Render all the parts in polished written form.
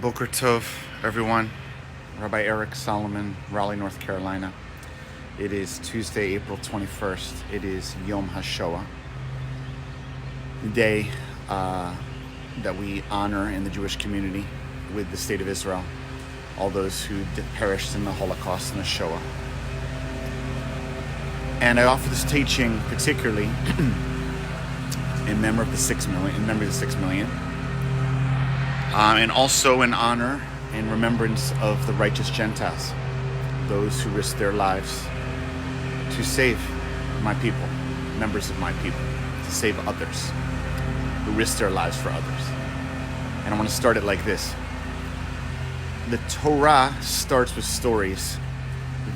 Boker Tov, everyone. Rabbi Eric Solomon, Raleigh, North Carolina. It is Tuesday, April 21st. It is Yom HaShoah, the day that we honor in the Jewish community with the state of Israel, all those who perished in the Holocaust and the Shoah. And I offer this teaching particularly in memory of the 6 million, and also in honor and remembrance of the righteous Gentiles, those who risked their lives to save my people, members of my people, to save others, who risked their lives for others. And I want to start it like this. The Torah starts with stories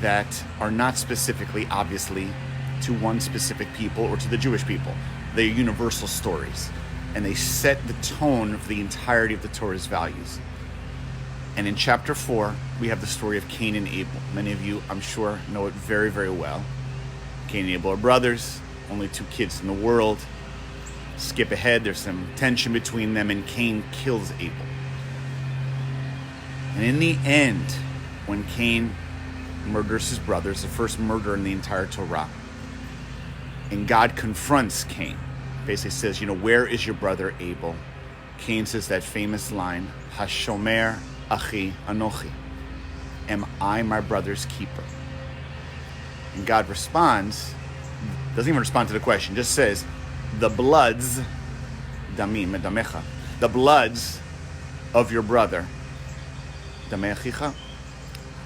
that are not specifically, obviously, to one specific people or to the Jewish people. They're universal stories, and they set the tone of the entirety of the Torah's values. And in chapter 4, we have the story of Cain and Abel. Many of you, I'm sure, know it very, very well. Cain and Abel are brothers, only 2 kids in the world. Skip ahead, there's some tension between them, and Cain kills Abel. And in the end, when Cain murders his brothers, the first murder in the entire Torah, and God confronts Cain, basically says, where is your brother Abel? Cain says that famous line, Hashomer achi anochi. Am I my brother's keeper? And God responds, doesn't even respond to the question, just says, the bloods, damim, damecha, the bloods of your brother, damechicha,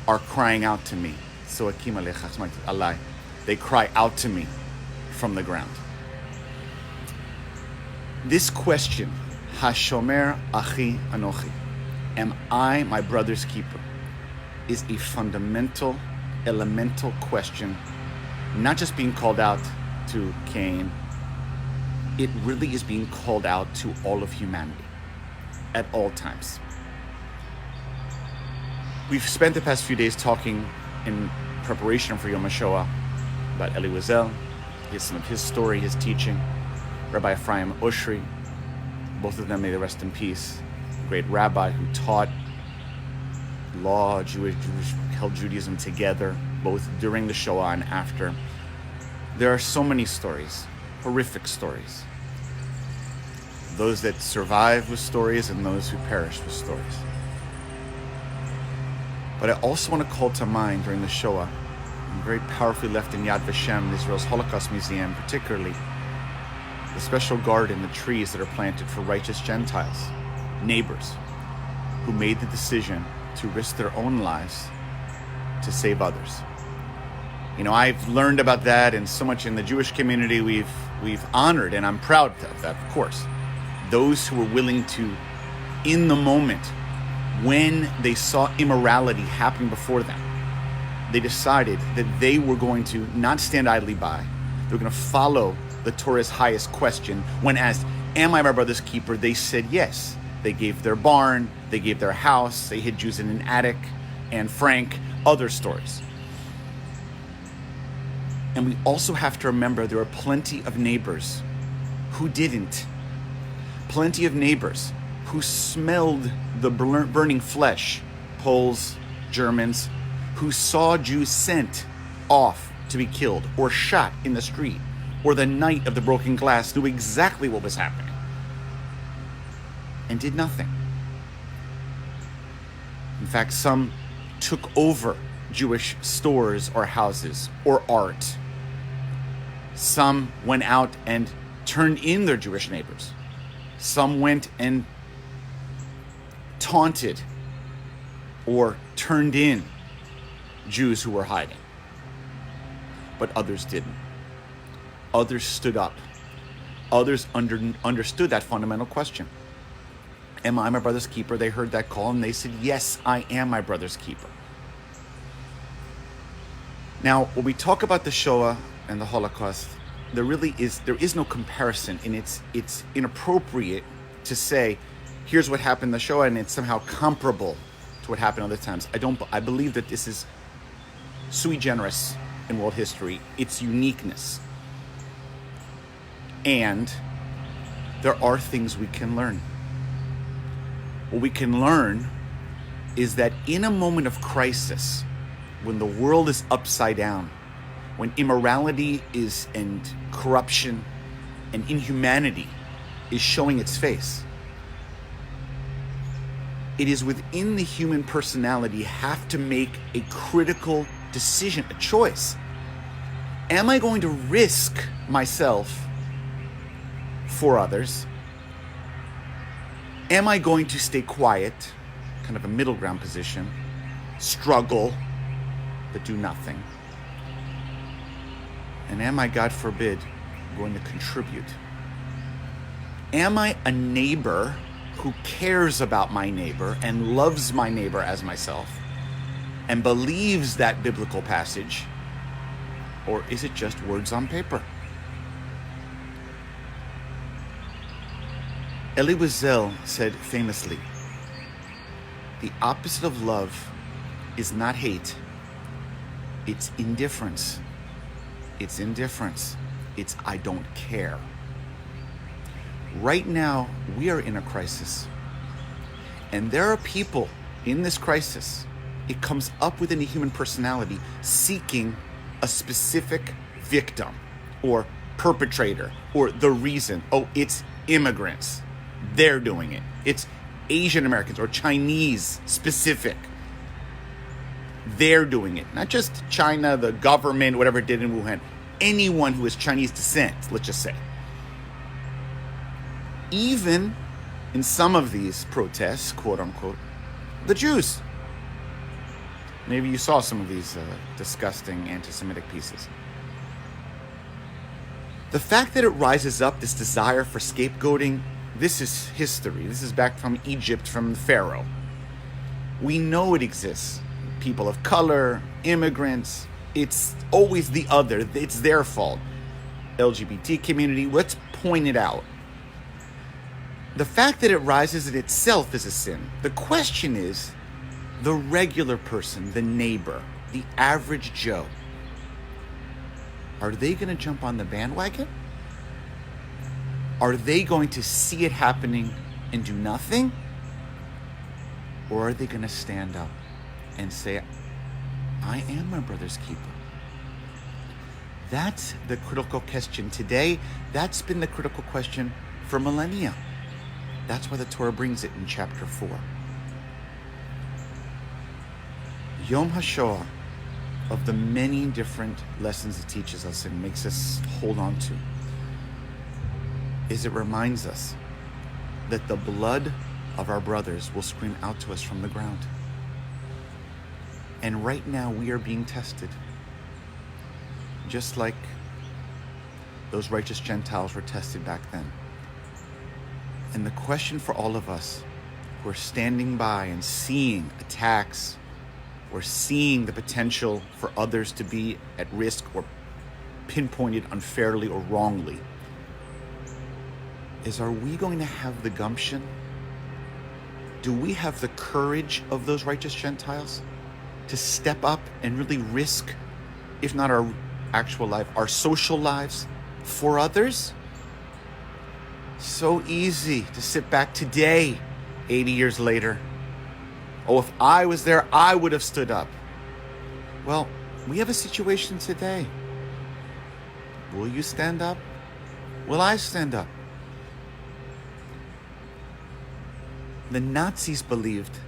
are crying out to me. So akim alecha, alai. They cry out to me from the ground. This question, Hashomer achi anochi, am I my brother's keeper, is a fundamental, elemental question, not just being called out to Cain. It really is being called out to all of humanity at all times. We've spent the past few days talking in preparation for Yom HaShoah about Eli Wiesel, some of his story, his teaching, Rabbi Ephraim Oshry, both of them may they rest in peace, a great rabbi who taught law, Jewish held Judaism together, both during the Shoah and after. There are so many stories, horrific stories. Those that survive with stories and those who perish with stories. But I also want to call to mind during the Shoah, and very powerfully left in Yad Vashem, Israel's Holocaust Museum, particularly the special garden, the trees that are planted for righteous Gentiles, neighbors, who made the decision to risk their own lives to save others. I've learned about that, and so much in the Jewish community we've honored, and I'm proud of that, of course. Those who were willing to, in the moment, when they saw immorality happening before them, they decided that they were going to not stand idly by. They were going to follow the Torah's highest question. When asked, am I my brother's keeper? They said yes. They gave their barn, they gave their house, they hid Jews in an attic, and Frank, other stories. And we also have to remember there are plenty of neighbors who didn't. Plenty of neighbors who smelled the burning flesh, Poles, Germans, who saw Jews sent off to be killed or shot in the street, or the night of the broken glass, knew exactly what was happening and did nothing. In fact, some took over Jewish stores or houses or art. Some went out and turned in their Jewish neighbors. Some went and taunted or turned in Jews who were hiding. But others didn't. Others stood up. Others understood that fundamental question. Am I my brother's keeper? They heard that call and they said, yes, I am my brother's keeper. Now, when we talk about the Shoah and the Holocaust, there is no comparison, and it's inappropriate to say, here's what happened in the Shoah and it's somehow comparable to what happened other times. I believe that this is sui generis in world history, its uniqueness. And there are things we can learn. What we can learn is that in a moment of crisis, when the world is upside down, when immorality is and corruption and inhumanity is showing its face, it is within the human personality you have to make a critical decision, a choice. Am I going to risk myself for others? Am I going to stay quiet, kind of a middle ground position, struggle, but do nothing? And am I, God forbid, going to contribute? Am I a neighbor who cares about my neighbor and loves my neighbor as myself and believes that biblical passage? Or is it just words on paper? Elie Wiesel said famously, the opposite of love is not hate, it's indifference. It's indifference. It's I don't care. Right now, we are in a crisis. And there are people in this crisis, it comes up within a human personality seeking a specific victim or perpetrator or the reason. Oh, it's immigrants. They're doing it. It's Asian Americans or Chinese specific. They're doing it. Not just China, the government, whatever it did in Wuhan. Anyone who is Chinese descent, let's just say. Even in some of these protests, quote unquote, the Jews. Maybe you saw some of these disgusting anti-Semitic pieces. The fact that it rises up, this desire for scapegoating, this is history. This is back from Egypt, from Pharaoh. We know it exists. People of color, immigrants, it's always the other. It's their fault. LGBT community, let's point it out. The fact that it rises in itself is a sin. The question is, the regular person, the neighbor, the average Joe, are they going to jump on the bandwagon? Are they going to see it happening and do nothing? Or are they going to stand up and say, I am my brother's keeper? That's the critical question today. That's been the critical question for millennia. That's why the Torah brings it in chapter 4. Yom HaShoah, of the many different lessons it teaches us and makes us hold on to, is it reminds us that the blood of our brothers will scream out to us from the ground. And right now we are being tested. Just like those righteous Gentiles were tested back then. And the question for all of us who are standing by and seeing attacks or seeing the potential for others to be at risk or pinpointed unfairly or wrongly is, are we going to have the gumption? Do we have the courage of those righteous Gentiles to step up and really risk, if not our actual life, our social lives for others? So easy to sit back today, 80 years later. Oh, if I was there, I would have stood up. Well, we have a situation today. Will you stand up? Will I stand up? The Nazis believed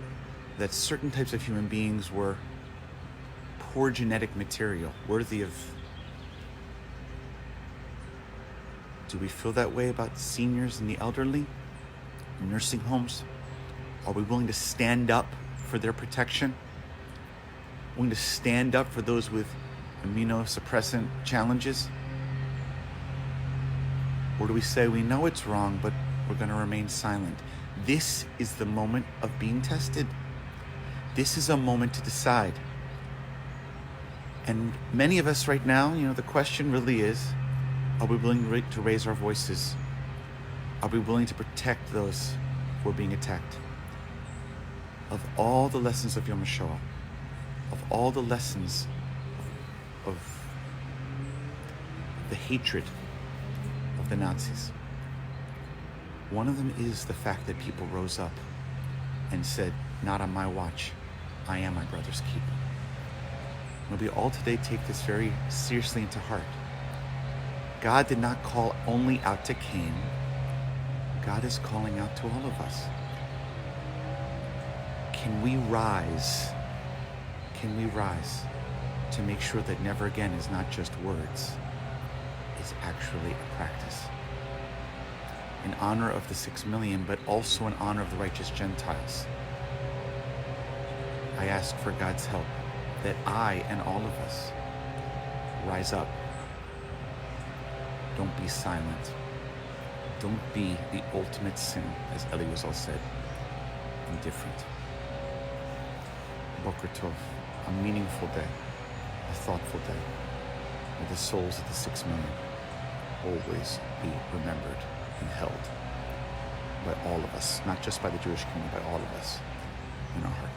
that certain types of human beings were poor genetic material, worthy of... Do we feel that way about seniors and the elderly, nursing homes? Are we willing to stand up for their protection? Willing to stand up for those with immunosuppressant challenges? Or do we say we know it's wrong, but we're going to remain silent? This is the moment of being tested. This is a moment to decide. And many of us right now, the question really is, are we willing to raise our voices? Are we willing to protect those who are being attacked? Of all the lessons of Yom HaShoah, of all the lessons of the hatred of the Nazis, one of them is the fact that people rose up and said, "Not on my watch. I am my brother's keeper." May we all today take this very seriously into heart. God did not call only out to Cain. God is calling out to all of us. Can we rise? Can we rise to make sure that never again is not just words, it's actually a practice? In honor of the 6 million, but also in honor of the righteous Gentiles, I ask for God's help that I and all of us rise up. Don't be silent. Don't be the ultimate sin, as Eli Wiesel said, indifferent. Boker Tov, a meaningful day, a thoughtful day. May the souls of the 6 million always be remembered and held by all of us, not just by the Jewish community, by all of us in our hearts.